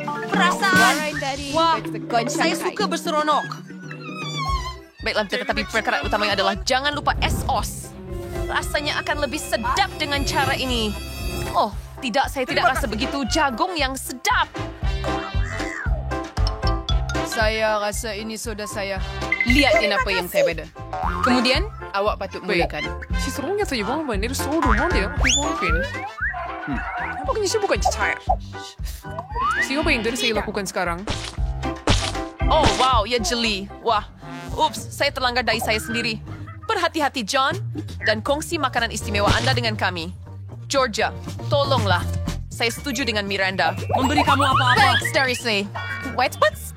Perasaan. Wah, saya Saya suka berseronok. Baiklah, tetapi perkara utamanya adalah jangan lupa SOS. Rasanya akan lebih sedap dengan cara ini. Oh, tidak, saya tidak rasa begitu. Jagung yang sedap. Saya rasa ini soda saya. Lihatin apa yang saya beda. Kemudian, awak patut mulakan. Si serunya saja bang, ini seorang dia. Mungkin. Apakah siya bukan cair? Siapa yang tadi saya lakukan sekarang? Oh, wow, ya jeli. Wah, ups, saya terlanggar dai saya sendiri. Berhati-hati, John. Dan kongsi makanan istimewa Anda dengan kami. Georgia, tolonglah. Saya setuju dengan Miranda. Memberi kamu apa-apa. Thanks, Darcy. White spots?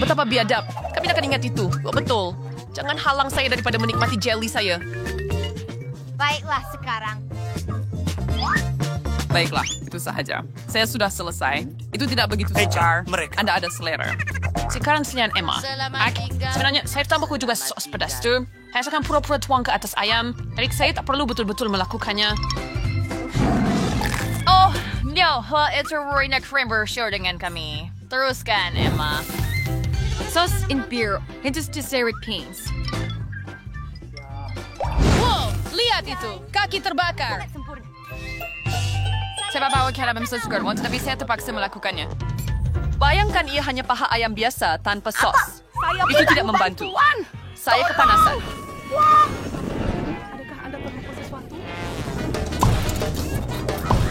Betapa biadab. Kami akan ingat itu. Oh, betul. Jangan halang saya daripada menikmati jelly saya. Baiklah sekarang. Baiklah, itu sahaja. Saya sudah selesai. Itu tidak begitu sukar. Anda ada selera. Sekarang silihan Emma. Sebenarnya, saya tambahku juga sos pedas tu. Saya akan pura-pura tuang ke atas ayam. Jadi saya tak perlu betul-betul melakukannya. Oh, no. Itu Roy na Cranberry Show dengan kami. Teruskan, Emma. Sos in beer. Hintus to Sarah Pins. Wow, lihat itu. Kaki terbakar. Saya bawa karam sesugar, tetapi saya terpaksa melakukannya. Bayangkan ia hanya paha ayam biasa tanpa sos. Itu tidak membantu. Saya kepanasan.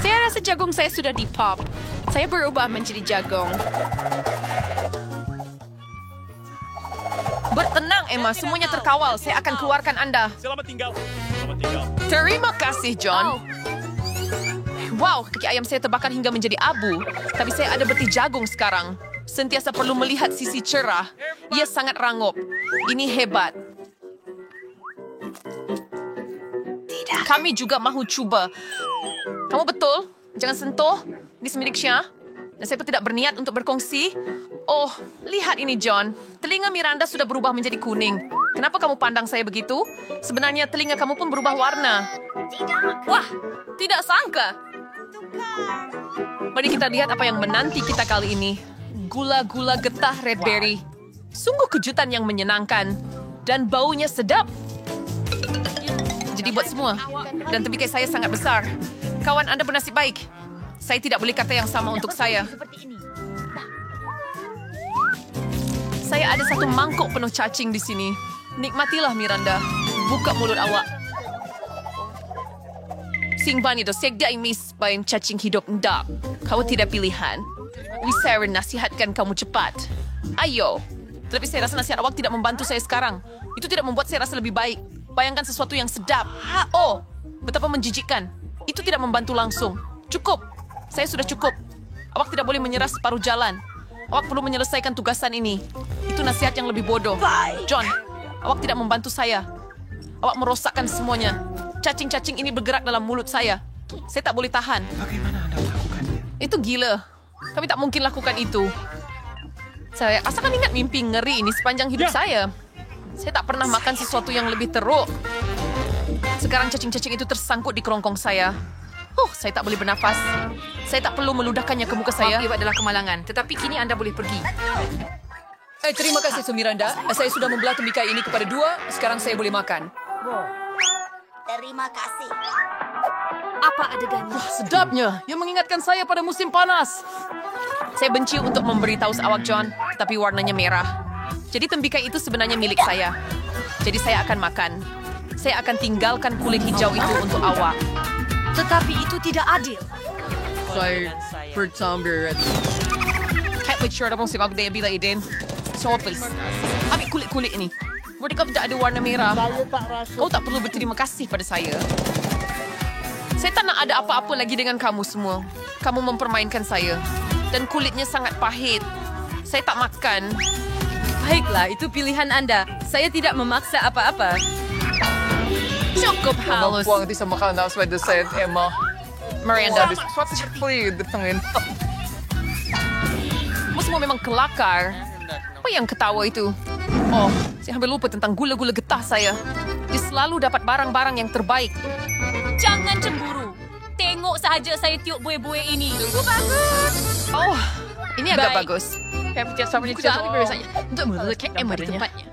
Saya rasa jagung saya sudah di-pop. Saya berubah menjadi jagung. Bertenang, Emma. Semuanya terkawal. Saya akan keluarkan Anda. Selamat tinggal. Terima kasih, John. Wow, kaki ayam saya terbakar hingga menjadi abu. Tapi saya ada beti jagung sekarang. Sentiasa perlu melihat sisi cerah. Ia sangat rangup. Ini hebat. Kami juga mahu cuba. Kamu betul? Jangan sentuh. Ini semilik Syah. Dan saya pun tidak berniat untuk berkongsi. Oh, lihat ini, John. Telinga Miranda sudah berubah menjadi kuning. Kenapa kamu pandang saya begitu? Sebenarnya telinga kamu pun berubah warna. Wah, tidak sangka. Mari kita lihat apa yang menanti kita kali ini. Gula-gula getah red berry. Sungguh kejutan yang menyenangkan. Dan baunya sedap. Jadi buat semua. Dan tebikai saya sangat besar. Kawan Anda bernasib baik. Saya tidak boleh kata yang sama untuk saya. Saya ada satu mangkuk penuh cacing di sini. Nikmatilah, Miranda. Buka mulut awak. Singban itu sekda imis bayan cacing hidup ndak. Kau tidak pilihan. Wisara nasihatkan kamu cepat. Ayo. Tapi saya rasa nasihat awak tidak membantu saya sekarang. Itu tidak membuat saya rasa lebih baik. Bayangkan sesuatu yang sedap. Oh, betapa menjijikkan. Itu tidak membantu langsung. Cukup. Saya sudah cukup. Awak tidak boleh menyerah separuh jalan. Awak perlu menyelesaikan tugasan ini. Itu nasihat yang lebih bodoh. John, awak tidak membantu saya. Awak merosakkan semuanya. Cacing-cacing ini bergerak dalam mulut saya. Saya tak boleh tahan. Bagaimana Anda melakukannya? Itu gila. Kami tak mungkin lakukan itu. Saya asalkan ingat mimpi ngeri ini sepanjang hidup saya. Saya tak pernah makan sesuatu yang lebih teruk. Sekarang cacing-cacing itu tersangkut di kerongkong saya. Saya tak boleh bernafas. Saya tak perlu meludahkannya ke muka saya. Itu adalah kemalangan. Tetapi kini Anda boleh pergi. Terima kasih, Sumiranda. Saya sudah membelah tembikai ini kepada 2. Sekarang saya boleh makan. Terima kasih. Apa adegannya? Sedapnya. Yang mengingatkan saya pada musim panas. Saya benci untuk memberitahu awak, John. Tapi warnanya merah. Jadi tembikai itu sebenarnya milik saya. Jadi saya akan makan. Saya akan tinggalkan kulit hijau itu untuk awak. Tetapi itu tidak adil. Saya bertambah. Can't wait sure abang si Magda bila idin. So please. Ambil kulit-kulit ini. Berarti kau tidak ada warna merah. Kau tak perlu berterima kasih pada saya. Saya tak nak ada apa-apa lagi dengan kamu semua. Kamu mempermainkan saya. Dan kulitnya sangat pahit. Saya tak makan. Baiklah, itu pilihan Anda. Saya tidak memaksa apa-apa. Cukup halus. Puang di sama kanan sesuai desain Emma. Miranda. Suatu seperti detengin. Kamu semua memang kelakar. Apa yang ketawa itu? Oh, saya hampir lupa tentang gula-gula getah saya. Dia selalu dapat barang-barang yang terbaik. Jangan cemburu. Tengok sahaja saya tiup buih-buih ini. Sungguh bagus. Oh, Ini agak Baik. bagus. Buku dah ambil saya untuk melekat Emma di tempatnya.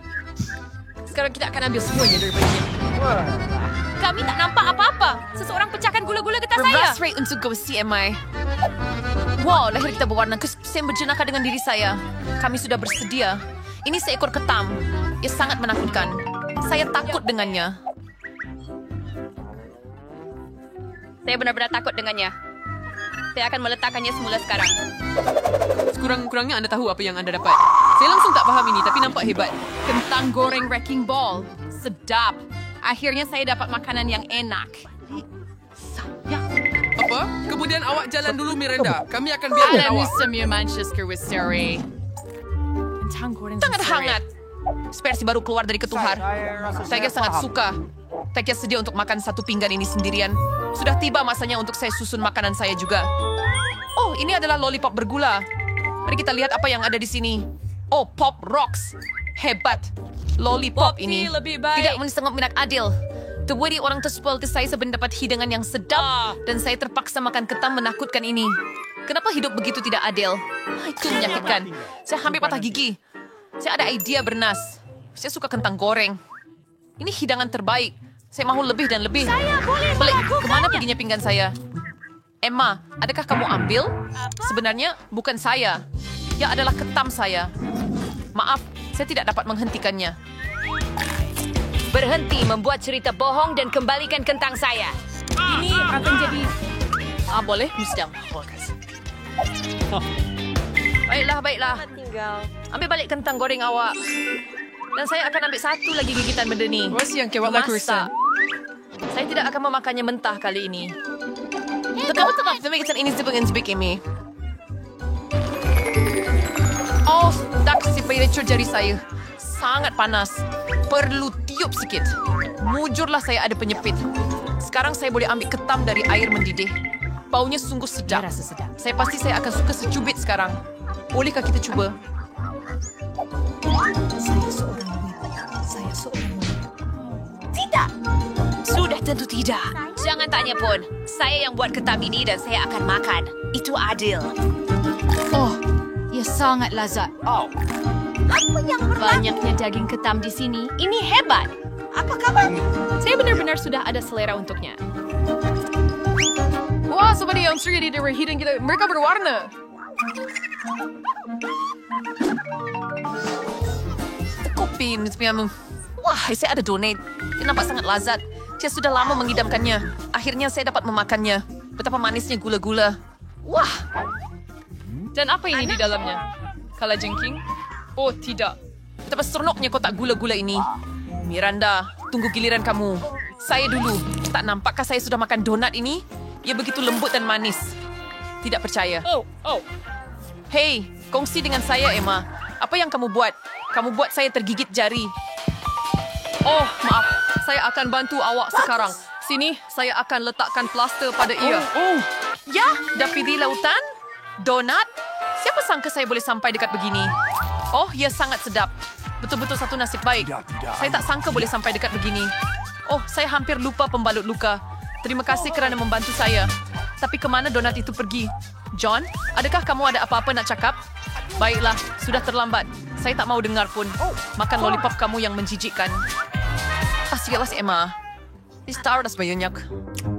Sekarang kita akan ambil semuanya daripadanya. Kami tak nampak apa-apa. Seseorang pecahkan gula-gula getah saya. Reverse rate untuk gosi MI. Wow, leher kita berwarna. Saya berjenaka dengan diri saya. Kami sudah bersedia. Ini seekor ketam. Ia sangat menakutkan. Saya takut dengannya. Saya benar-benar takut dengannya. Saya akan meletakkannya semula sekarang. Sekurang-kurangnya anda tahu apa yang anda dapat. Saya langsung tak faham ini, tapi nampak hebat. Kentang goreng wrecking ball. Sedap. Akhirnya saya dapat makanan yang enak. Apa? Kemudian awak jalan dulu, Miranda. Kami akan biarkan awak. Manchester with Surrey. Kentang goreng Sangat hangat. Spersi baru keluar dari ketuhar. Saya sangat suka. Saya sedia untuk makan satu pinggan ini sendirian. Sudah tiba masanya untuk saya susun makanan saya juga. Oh, ini adalah lollipop bergula. Mari kita lihat apa yang ada di sini. Oh, Pop Rocks. Hebat. Lollipop ini lebih baik. tidak menengok minat adil. The way orang terspoil saya sebenarnya dapat hidangan yang sedap dan saya terpaksa makan ketam menakutkan ini. Kenapa hidup begitu tidak adil? Itu menyakitkan. Saya hampir patah gigi. Saya ada idea bernas. Saya suka kentang goreng. Ini hidangan terbaik. Saya mahu lebih dan lebih. Saya boleh Blake, melakukannya. kemana perginya pinggan saya? Emma, adakah kamu ambil? Sebenarnya bukan saya. Ya adalah ketam saya. Maaf, saya tidak dapat menghentikannya. Berhenti membuat cerita bohong dan kembalikan kentang saya. Ini akan jadi... Boleh? Sedang. Baiklah. Ambil balik kentang goreng awak. Dan saya akan ambil satu lagi gigitan benda ni. Yang kewat lah, Masak. Saya tidak akan memakannya mentah kali ini. Kamu tetap memikirkan ini sebeg ini. Oh, tak sipai lecur jari saya. Sangat panas. Perlu tiup sikit. Mujurlah saya ada penyepit. Sekarang saya boleh ambil ketam dari air mendidih. Baunya sungguh sedap. Saya pasti saya akan suka secubit sekarang. Bolehkah kita cuba? Saya seorang wanita. Tidak. Sudah tentu tidak. Jangan tanya pun. Saya yang buat ketam ini dan saya akan makan. Itu adil. Oh, ia sangat lazat. Oh. Apa yang banyaknya daging ketam di sini? Ini hebat. Apa kabarnya? Saya benar-benar sudah ada selera untuknya. Wah, seperti yang sering di hidangan kita. Mereka berwarna. Kopi sebenarnya. Wah, saya ada donate. Dia nampak sangat lazat. Saya sudah lama mengidamkannya. Akhirnya saya dapat memakannya. Betapa manisnya gula-gula. Wah. Dan apa ini di dalamnya? Kalajengking? Oh, tidak. Betapa seronoknya kotak gula-gula ini. Miranda, tunggu giliran kamu. Saya dulu. Tak nampakkah saya sudah makan donat ini? Ia begitu lembut dan manis. Tidak percaya. Hei, kongsi dengan saya, Emma. Apa yang kamu buat? Kamu buat saya tergigit jari. Oh, maaf. Saya akan bantu awak sekarang. Sini, saya akan letakkan plaster pada ia. Ya, dapat di lautan? Donat? Siapa sangka saya boleh sampai dekat begini? Oh, ia sangat sedap. Betul-betul satu nasib baik. Saya tak sangka boleh sampai dekat begini. Oh, saya hampir lupa pembalut luka. Terima kasih kerana membantu saya. Tapi kemana donat itu pergi? John, adakah kamu ada apa-apa nak cakap? Baiklah, sudah terlambat. Saya tak mau dengar pun. Makan lollipop kamu yang menjijikkan. Sialah si Emma. Ini Stardust banyak.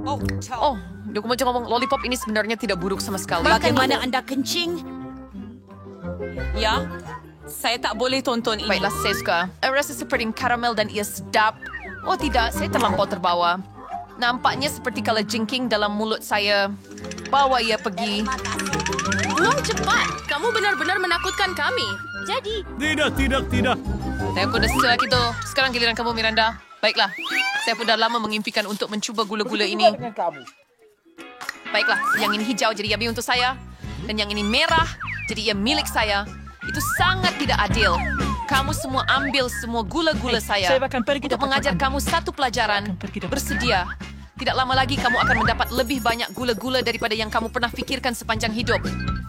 Oh, dia cuma ngomong lollipop ini sebenarnya tidak buruk sama sekali. Bagaimana anda kencing? Ya, saya tak boleh tonton ini. Baiklah, saya suka. Rasa seperti karamel dan ia sedap. Oh tidak, saya terlampau terbawa. Nampaknya seperti kalajengking dalam mulut saya. Bawa ia pergi. Buang cepat. Kamu benar-benar menakutkan kami. Jadi... Tidak. Saya pun dah selesai itu. Sekarang giliran kamu, Miranda. Baiklah, saya pun dah lama mengimpikan untuk mencuba gula-gula ini. Baiklah, yang ini hijau jadi ia untuk saya. Dan yang ini merah jadi ia milik saya. Itu sangat tidak adil. Kamu semua ambil semua gula-gula saya. Saya akan pergi untuk mengajar kamu satu pelajaran. Bersedia. Tidak lama lagi kamu akan mendapat lebih banyak gula-gula daripada yang kamu pernah fikirkan sepanjang hidup.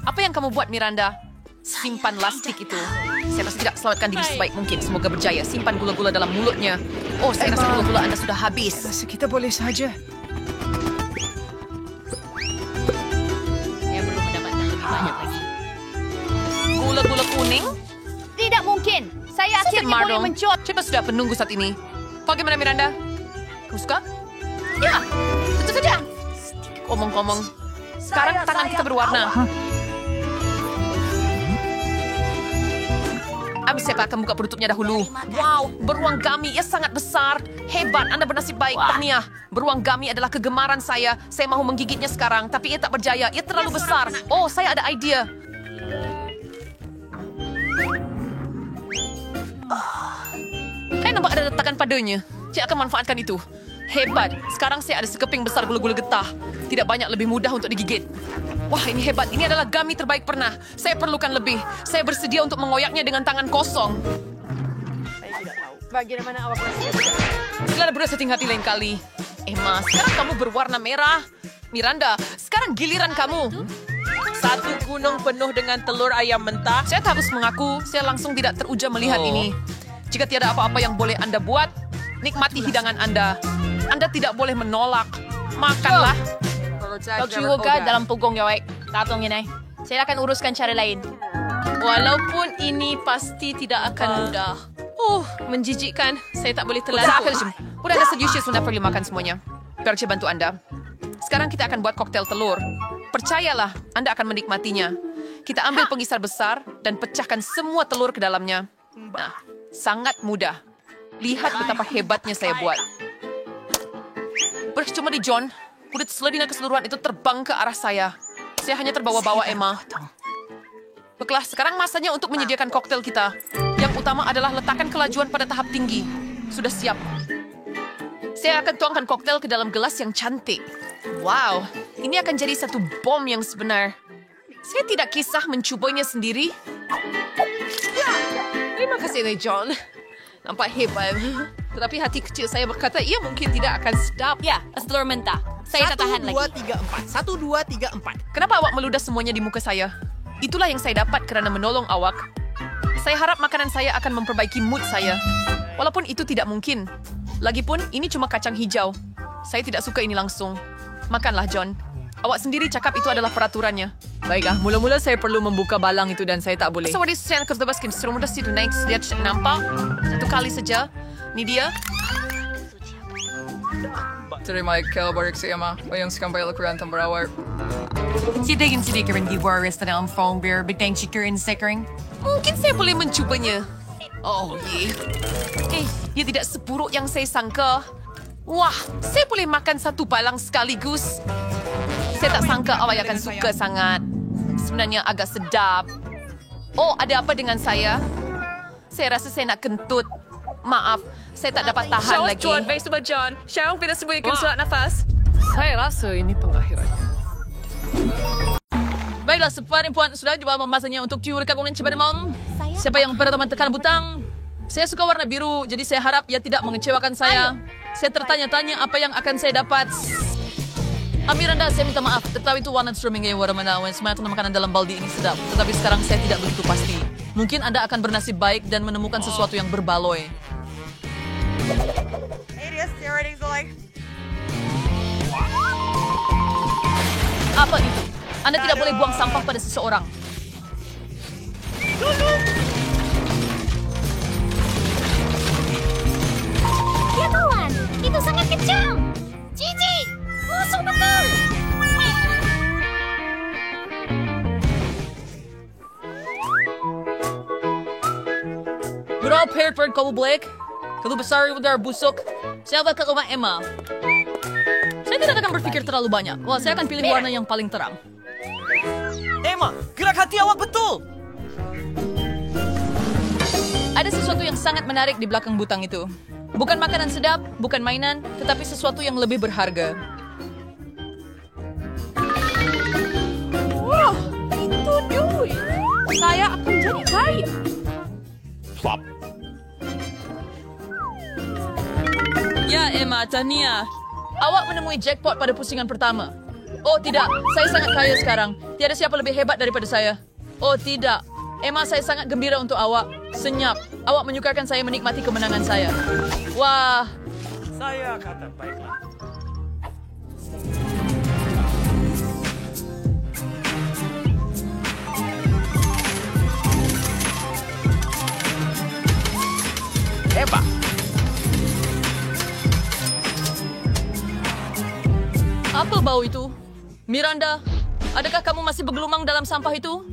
Apa yang kamu buat, Miranda? Simpan lastik itu. Saya pasti tidak selamatkan diri sebaik mungkin. Semoga berjaya. Simpan gula-gula dalam mulutnya. Oh, saya rasa gula-gula Anda sudah habis. Rasa kita boleh saja. Saya belum mendapatkan lebih banyak lagi. Saya akhirnya boleh mencoba. Siapa sudah penunggu saat ini? Bagaimana Miranda? Kamu suka? Ya, tentu saja. Omong-omong. Sekarang tangan kita berwarna. Siapa akan buka penutupnya dahulu? Wow, beruang gami. Ia sangat besar. Hebat, Anda bernasib baik, Pernia. Beruang gami adalah kegemaran saya. Saya mahu menggigitnya sekarang, tapi ia tak berjaya. Ia terlalu besar. Oh, saya ada idea. Saya nampak ada letakan padanya. Saya akan manfaatkan itu. Hebat. Sekarang saya ada sekeping besar gula-gula getah. Tidak banyak lebih mudah untuk digigit. Wah, ini hebat. Ini adalah gami terbaik pernah. Saya perlukan lebih. Saya bersedia untuk mengoyaknya dengan tangan kosong. Bagaimana awak rasa? Selalu bersetting hati lain kali. Emma, sekarang kamu berwarna merah. Miranda, sekarang giliran kamu. Satu gunung penuh dengan telur ayam mentah. Saya harus mengaku, saya langsung tidak teruja melihat ini. Jika tiada apa-apa yang boleh Anda buat, nikmati hidangan Anda. Anda tidak boleh menolak. Makanlah. Pagsuhuga dalam pugong yawek. Tatong yun ay. Saya akan uruskan cara lain. Walaupun ini pasti tidak akan mudah. Menjijikkan. Saya tak boleh telan. Udah ada sediusius sudah perlu makan semuanya. Biar saya bantu Anda. Sekarang kita akan buat koktail telur. Percayalah, Anda akan menikmatinya. Kita ambil pengisar besar dan pecahkan semua telur ke dalamnya. Nah, sangat mudah. Lihat betapa hebatnya saya buat. Percuma di John. Kulit seledina keseluruhan itu terbang ke arah saya. Saya hanya terbawa-bawa, Emma. Baiklah, sekarang masanya untuk menyediakan koktail kita. Yang utama adalah letakkan kelajuan pada tahap tinggi. Sudah siap. Saya akan tuangkan koktail ke dalam gelas yang cantik. Wow, ini akan jadi satu bom yang sebenar. Saya tidak kisah mencobanya sendiri. Terima kasih, John. Nampak hebat. Tetapi hati kecil saya berkata, ia mungkin tidak akan sedap. Ya, telur mentah. Saya tak tahan lagi. 1, 2, 3, 4. Kenapa awak meludah semuanya di muka saya? Itulah yang saya dapat kerana menolong awak. Saya harap makanan saya akan memperbaiki mood saya. Walaupun itu tidak mungkin. Lagipun, ini cuma kacang hijau. Saya tidak suka ini langsung. Makanlah, John. Awak sendiri cakap itu adalah peraturannya. Baiklah, mula-mula saya perlu membuka balang itu dan saya tak boleh. Sewadi saya akan terbaskin. Seru mudah situ naik. Lihat nampak. Satu kali saja. Ini dia. Terima kabar saya mah. Bayang sekampai lakukan temperawar. Sidagin rin di Boris na ang phone beer. Bigtang chikarin sekering. Mungkin saya boleh mencobanya. Oh, dia tidak seburuk yang saya sangka. Wah, saya boleh makan satu balang sekaligus. Saya tak sangka awak akan suka sangat. Sebenarnya agak sedap. Oh, ada apa dengan saya? Saya rasa saya nak kentut. Maaf, saya tak dapat tahan lagi. John, baik semua John. Syarong tidak sembunyikan surat nafas. Saya rasa ini pengakhirannya. Baiklah, separin puan sudah coba memasanya untuk cium kagungan cepat malam. Siapa yang pertama tekan butang? Saya suka warna biru, jadi saya harap ia tidak mengecewakan saya. Saya tertanya-tanya apa yang akan saya dapat. Miranda, saya minta maaf. Tetapi itu warna streaming yang warna menawan. Semuanya makanan dalam baldi ini sedap. Tetapi sekarang saya tidak begitu pasti. Mungkin Anda akan bernasib baik dan menemukan sesuatu yang berbaloi. Apa itu? Anda tidak boleh buang sampah pada seseorang. Ya kawan, itu sangat kejam. Cici, musuh betul. Berapa Hereford kamu Blake? Kamu besar udara busuk. Saya bakal ke rumah Emma. Saya tidak akan berpikir terlalu banyak. Wah, saya akan pilih warna yang paling terang. Emma, gerak hati awak betul. Ada sesuatu yang sangat menarik di belakang butang itu. Bukan makanan sedap, bukan mainan, tetapi sesuatu yang lebih berharga. Wah, itu duit. Saya akan jadi kaya. Plop. Ya, Emma, tahniah. Awak menemui jackpot pada pusingan pertama. Oh, tidak. Saya sangat kaya sekarang. Tiada siapa lebih hebat daripada saya. Oh, tidak. Emma, saya sangat gembira untuk awak. Senyap. Awak menyukarkan saya menikmati kemenangan saya. Wah. Saya kata baiklah. bau itu. Miranda, adakah kamu masih bergelumang dalam sampah itu?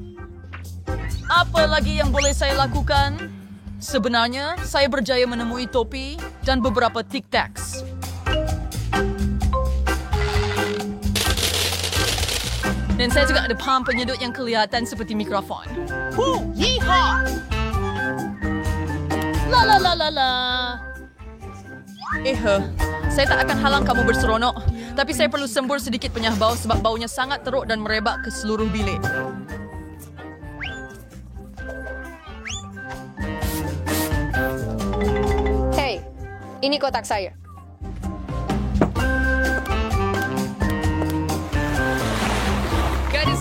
Apa lagi yang boleh saya lakukan? Sebenarnya, saya berjaya menemui topi dan beberapa tic-tacs. Dan saya juga ada pump penyedut yang kelihatan seperti mikrofon. Yeehaw! La la la la la. Saya tak akan halang kamu berseronok. Tapi saya perlu sembur sedikit penyah bau sebab baunya sangat teruk dan merebak ke seluruh bilik. Hey, ini kotak saya.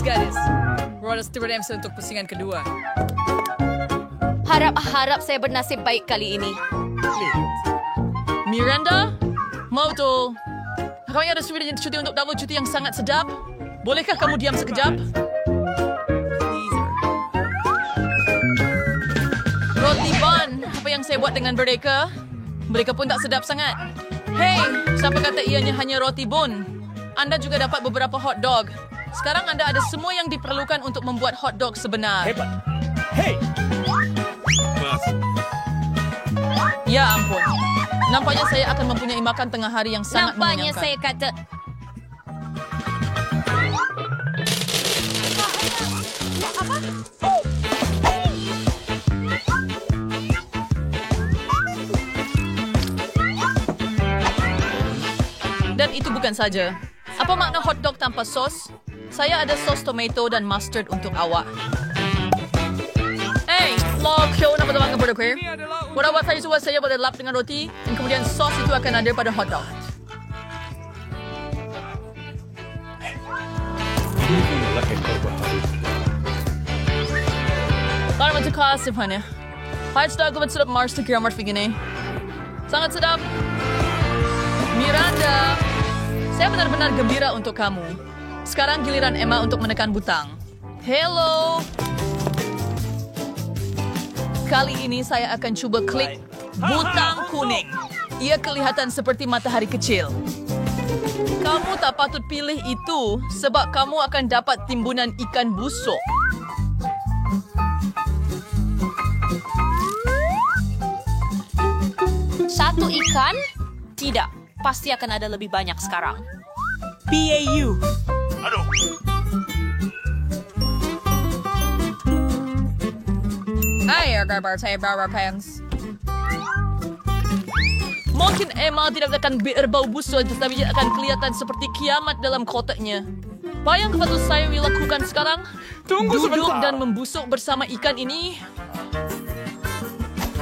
Gadis, roda Stewart Emerson untuk pusingan kedua. Harap saya bernasib baik kali ini. Miranda, mau tu? Kami ada cuti untuk double cuti yang sangat sedap. Bolehkah kamu diam sekejap? Roti bun, apa yang saya buat dengan mereka? Mereka pun tak sedap sangat. Hey, siapa kata ianya hanya roti bun? Anda juga dapat beberapa hot dog. Sekarang anda ada semua yang diperlukan untuk membuat hot dog sebenar. Hebat. Hey! Ya ampun. Nampaknya saya akan mempunyai makan tengah hari yang sangat Nampaknya mengenyangkan. saya kata... Dan itu bukan saja. Apa makna hot dog tanpa sos? Saya ada sos tomato dan mustard untuk awak. Hey, lo kau nak betul kepada aku? Walau saya boleh lap dengan roti dan kemudian sos itu akan ada pada hot dog. Terima kasih banyak. Hot dog sedap Mars terkira Mars begini. Sangat sedap. Miranda, saya benar-benar gembira untuk kamu. Sekarang giliran Emma untuk menekan butang. Hello. Kali ini saya akan cuba klik butang kuning. Ia kelihatan seperti matahari kecil. Kamu tak patut pilih itu sebab kamu akan dapat timbunan ikan busuk. Satu ikan? Tidak. Pasti akan ada lebih banyak sekarang. BAU. Hai, kabar saya Barbara Pangs. Mungkin Emma tidak akan berbau busuk tetapi dia akan kelihatan seperti kiamat dalam kotaknya. Apa yang patut saya lakukan sekarang? Tunggu Duduk sebentar. dan membusuk bersama ikan ini?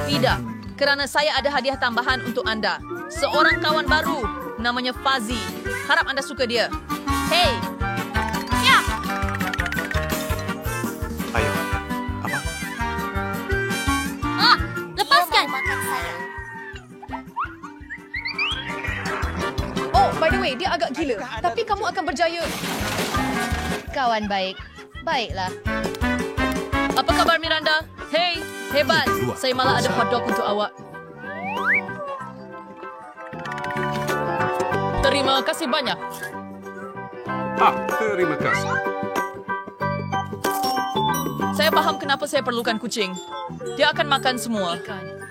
Tidak, kerana saya ada hadiah tambahan untuk anda. Seorang kawan baru, namanya Fuzzy. Harap anda suka dia. Hey! Ya! Ayo. Apa? Lepaskan! Oh, by the way, dia agak gila. Tapi kamu akan berjaya. Kawan baik. Baiklah. Apa kabar Miranda? Hey, hebat. Saya malah ada hotdog untuk awak. Terima kasih banyak. Terima kasih. Saya paham kenapa saya perlukan kucing. Dia akan makan semua.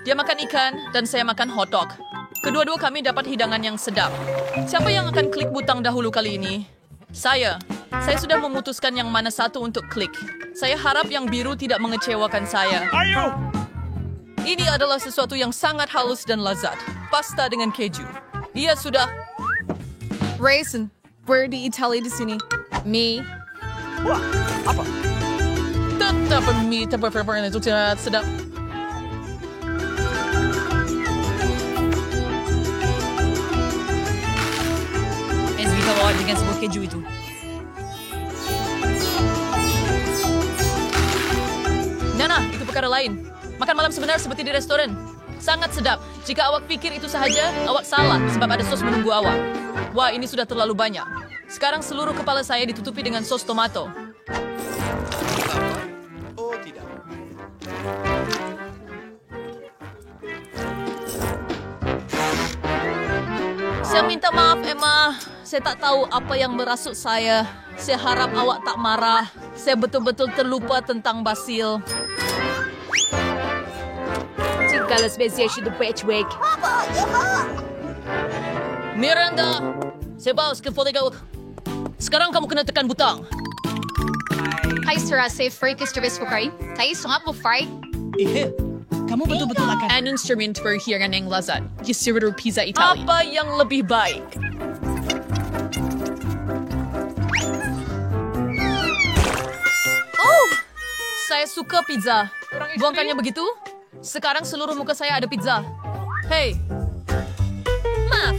Dia makan ikan dan saya makan hotdog. Kedua-dua kami dapat hidangan yang sedap. Siapa yang akan klik butang dahulu kali ini? Saya. Saya sudah memutuskan yang mana satu untuk klik. Saya harap yang biru tidak mengecewakan saya. Ayo! Ini adalah sesuatu yang sangat halus dan lezat. Pasta dengan keju. Ia sudah... Raisin, where di Italia di sini? Me. Wah, apa? Tetap mie terperper itu tidak sedap. Kita bawa dengan sebuah keju itu. Nana, itu perkara lain. Makan malam sebenar seperti di restoran. Sangat sedap. Jika awak pikir itu sahaja, awak salah sebab ada sos menunggu awak. Wah, ini sudah terlalu banyak. Sekarang seluruh kepala saya ditutupi dengan sos tomato. Oh, tidak. Saya minta maaf, Emma. Saya tak tahu apa yang merasuk saya. Saya harap awak tak marah. Saya betul-betul terlupa tentang Basil. Tinggallah spesies itu Patchwick. Miranda, saya bawa scaffolding kau. Sekarang kamu kena tekan butang. Hai, Sarah. Saya free ke service ko kayo. Tayo, sungat mo, Fry. Kamu betul-betul akan... An instrument berhirangan yang lazat. Yusuru pizza Italian. Apa yang lebih baik? Oh, saya suka pizza. Buangkannya begitu? Sekarang seluruh muka saya ada pizza. Hei. Maaf.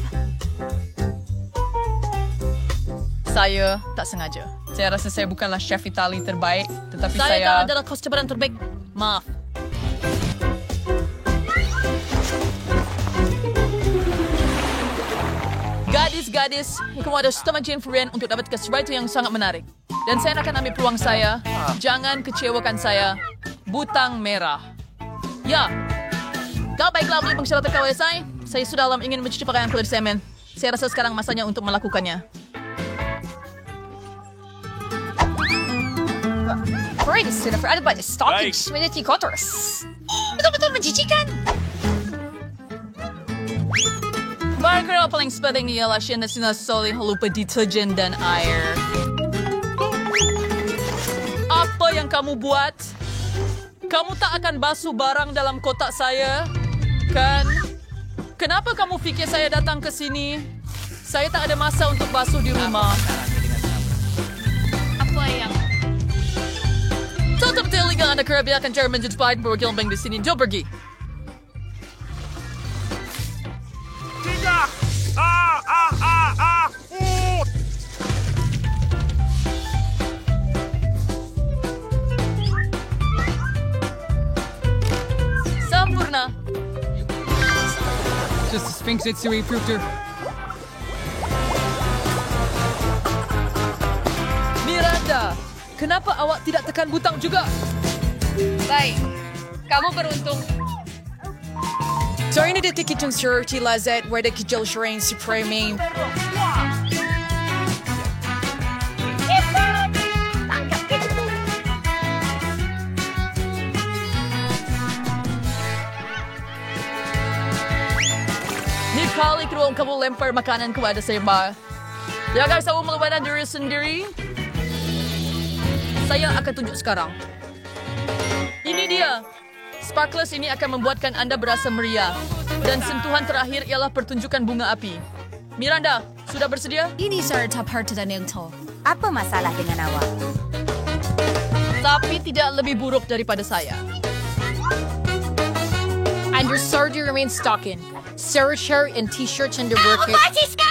Saya tak sengaja. Saya rasa saya bukanlah chef Itali terbaik, tetapi Saya saya... adalah kos cabaran terbaik. Maaf. Gadis, kamu ada setengah jam Friend untuk dapatkan sesuatu yang sangat menarik. Dan saya akan ambil peluang saya. Jangan kecewakan saya. Butang merah. Ya. Kau baiklah beli pengsyaratan KWSI. Saya sudah lama ingin mencuci pakaian kulit semen. Saya rasa sekarang masanya untuk melakukannya. Fry, sudah berada pada stocking semeniti kotor. Betul-betul menjijikan. Barang paling penting ialah Shana Sinasoli lupa deterjen dan air. Apa yang kamu buat? Kamu tak akan basuh barang dalam kotak saya, kan? Kenapa kamu fikir saya datang ke sini? Saya tak ada masa untuk basuh di rumah. Apa yang... Tutup telinga Anda kerap akan cara menjadi berwakil bank di sini. Jom pergi. Sempurna. Just a Sphinx Itsuri Fruiter. Miranda, kenapa awak tidak tekan butang juga? Baik. Kamu beruntung. Sorry na dito kitong surety lazet where the kijol shirain supreme. Ni kali kedua kamu lempar makanan kepada saya, Ma. Jangan saya melupakan diri sendiri. Saya akan tunjuk sekarang. Ini dia. Sparklers ini akan membuatkan anda berasa meriah. Dan sentuhan terakhir ialah pertunjukan bunga api. Miranda, sudah bersedia? Ini sarap harta dan to. Apa masalah dengan awak? Tapi tidak lebih buruk daripada saya. And your surgery remains stocking. Sarah shirt and t-shirts and the work. Matis ka!